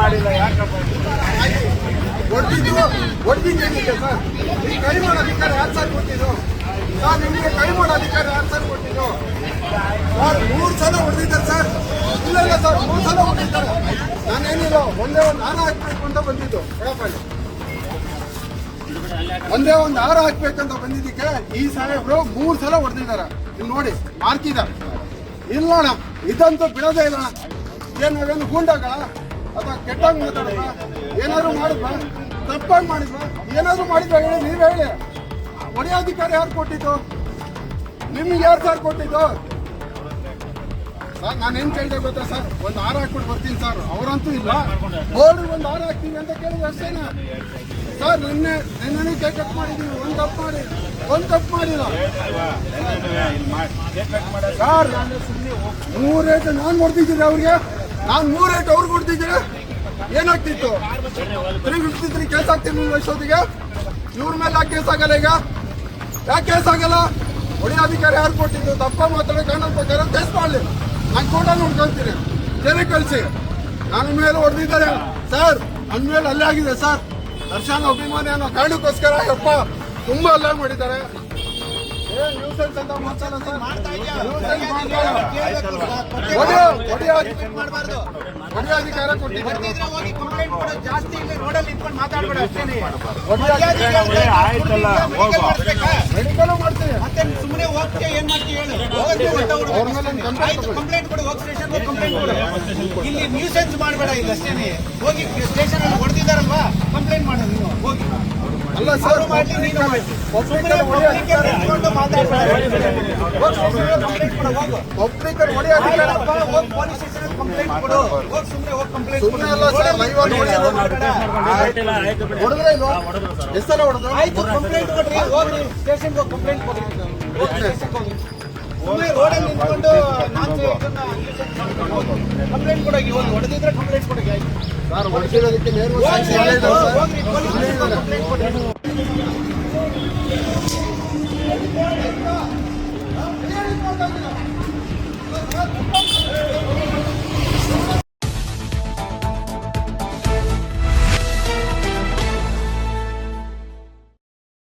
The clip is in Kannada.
ಮಾಡಿಲ್ಲ ಯಾಕಪ್ಪ ಹೊಡೆದಿದ್ದೇನಿದೆ ಸರ್? ಈ ಕೈ ಮಾಡೋ ಅಧಿಕಾರ ಯಾರು ಸರ್ ಕೊಟ್ಟಿದ್ದು ಸರ್? ನಿಮಗೆ ಕೈ ಮಾಡೋ ಅಧಿಕಾರ ಯಾರು ಸರ್ ಕೊಟ್ಟಿದ್ದು ಸರ್? 3 ಸಲ ಹೊಡೆದಿದ್ದಾರೆ ಸರ್. ಇಲ್ಲ ಸರ್, 3 ಸಲ ಹೊಡೆದಿದ್ದಾರೆ. ನಾನೇನಿಲ್ಲ, ಒಂದೇ ಒಂದು ಹಾರ ಹಾಕ್ಬೇಕು ಅಂತ ಬಂದಿದ್ದು. ಒಂದೇ ಒಂದು ಹಾರ ಹಾಕ್ಬೇಕಂತ ಬಂದಿದ್ದಕ್ಕೆ ಈ ಸಾಹೇಬ್ರು 3 ಸಲ ಹೊಡೆದಿದ್ದಾರೆ. ಇಲ್ಲಿ ನೋಡಿ, ಮಾರ್ಕಿದ್ದಾರೆ. ಇಲ್ಲಣ್ಣ, ಇದಂತೂ ಬಿಡೋದೇ ಇಲ್ಲ. ಏನು ನಾವೇನು ಗೂಂಡಾಗಳ ಅಥವಾ ಕೆಟ್ಟಾಗಿ ಮಾತಾಡಿದ್ವಾ? ಏನಾದ್ರು ಮಾಡಿದ್ವಾ? ತಪ್ಪಾಗಿ ಮಾಡಿದ್ವಾ? ಏನಾದ್ರು ಮಾಡಿದ್ವಾ ಹೇಳಿ, ನೀವೇ ಹೇಳಿ. ಹೊಡೆಯೋ ಅಧಿಕಾರ ಯಾರು ಕೊಟ್ಟಿದ್ದು? ನಿಮ್ಗೆ ಯಾರು ಸರ್ ಕೊಟ್ಟಿದ್ದು ಸರ್? ನಾನೇನು ಕೇಳಿದೆ ಗೊತ್ತಾ ಸರ್? ಒಂದು ಹಾರ ಹಾಕ್ಬಿಟ್ಟು ಬರ್ತೀನಿ ಸರ್. ಅವರಂತೂ ಇಲ್ಲ, ಬೋರ್ಡ್ ಒಂದು ಹಾರ ಹಾಕ್ತೀವಿ ಅಂತ ಕೇಳಿದ್ರೆ ಅಷ್ಟೇನಾ ಸರ್? ನಿನ್ನೆ ಕೇಕ್ ಕಟ್ ಮಾಡಿದ್ದೀವಿ. ಒಂದು ತಪ್ಪು ಮಾಡಿಲ್ಲ ಸರ್. 3 ರೇಟ್ ನಾನು ಹೊಡೆದಿದ್ದೀನಿ ಅವ್ರಿಗೆ. ನಾನು 3 ರೇಟ್ ಅವ್ರಿಗೆ ಹೊಡೆದಿದ್ದೀನಿ. ಏನಾಗ್ತಿತ್ತು? 353 ಕೇಸ್ ಆಗ್ತಿರ್ಲಿಲ್ಲ ಇಷ್ಟೊತ್ತಿಗೆ. ಇವ್ರ ಮೇಲೆ ಯಾಕೆ ಕೇಸ್ ಆಗಲ್ಲ? ಈಗ ಯಾಕೆ ಕೇಸ್ ಆಗಲ್ಲ? ಹೊಡೆಯೋ ಅಧಿಕಾರ ಯಾರು ಕೊಟ್ಟಿದ್ದು? ತಪ್ಪ ಮಾತಾಡೋ ಕಾನೂನು ಪ್ರಕಾರ ಕೇಸ್ ಮಾಡಲಿ. ನಾನು ಕೂಡ ನೋಡ್ಕೊಳ್ತೀನಿ. ಜನ ಕಳಿಸಿ. ನನ್ನ ಮೇಲೆ ಹೊಡೆದಿದ್ದಾರೆ ಸರ್. ನನ್ನ ಮೇಲೆ ಅಲ್ಲೇ ಆಗಿದೆ ಸರ್. ದರ್ಶನ ಅಭಿಮಾನಿ ಅನ್ನೋ ಕಾರಣಕ್ಕೋಸ್ಕರ ಯಪ್ಪ ತುಂಬಾ ಅಲ್ಲೇ ಮಾಡಿದ್ದಾರೆ. ನ್ಯೂಸೆನ್ಸ್ ಅಂತ ಮಾತಾಡ ಸರ್. ಹೊಡೆಯೋ ಅಧಿಕಾರ ಕೊಟ್ಟಿದ್ದಾರೆ. ಮೆಡಿಕಲ್ ಮಾಡ್ತೀವಿ. ಸುಮ್ಮನೆ ಹೋಗ್ತೀಯ, ಏನ್ ಮಾಡ್ತೀವಿ ಹೇಳಿ? ಕಂಪ್ಲೇಂಟ್ ಕೊಡಿ, ಹೋಗಿ ಸ್ಟೇಷನ್ ಕಂಪ್ಲೇಂಟ್ ಕೊಡಿ. ಇಲ್ಲಿ ನ್ಯೂಸೆನ್ಸ್ ಮಾಡಬೇಡ. ಇಲ್ಲ ಅಷ್ಟೇನೆ, ಹೋಗಿ ಸ್ಟೇಷನ್ ಅಲ್ಲಿ ಹೊಡೆದಿದ್ದಾರಲ್ವಾ, ಕಂಪ್ಲೇಂಟ್ ಮಾಡೋದು ನೀವು ಹೋಗಿ. ಅಲ್ಲ ಸರ್, ಮಾಡಿ ನೀನು ಪಬ್ಲಿಕರ್ ಹೊಡೆಯೋ ಅಧಿಕಾರ ಪೊಲೀಸ್ ಸ್ಟೇಷನ್ ಕಂಪ್ಲೇಂಟ್ ಕೊಡು. ಹೋಗಿ ಸುಮ್ಮನೆ ಹೋಗಿ ಕಂಪ್ಲೇಂಟ್ ಕೊಡು. ಹೊಡೆದ್ರೆ ಇಲ್ವಾ? ಎಷ್ಟು ಸಲ ಹೊಡೆದ್ರು? ಆಯ್ತು, ಕಂಪ್ಲೇಂಟ್ ಕೊಡ್ರಿ. ಹೋಗಿ ಸ್ಟೇಷನ್ಗೆ ಹೋಗಿ ಕಂಪ್ಲೇಂಟ್ ಕೊಡ್ರಿ. ಸುಮ್ಮನೆ ರೋಡಲ್ಲಿ ನಿಂತ್ಕೊಂಡು ಕಂಪ್ಲೇಂಟ್ ಕೊಡೋಗಿ. ಹೋಗಿ ಹೊಡೆದಿದ್ರೆ ಕಂಪ್ಲೇಂಟ್ ಕೊಡೋಗಿ. ಆಯ್ತು ಸರ್, ಹೊಡೆದಿರೋದಕ್ಕೆ ಕಂಪ್ಲೇಂಟ್ ಕೊಡ್ರಿ.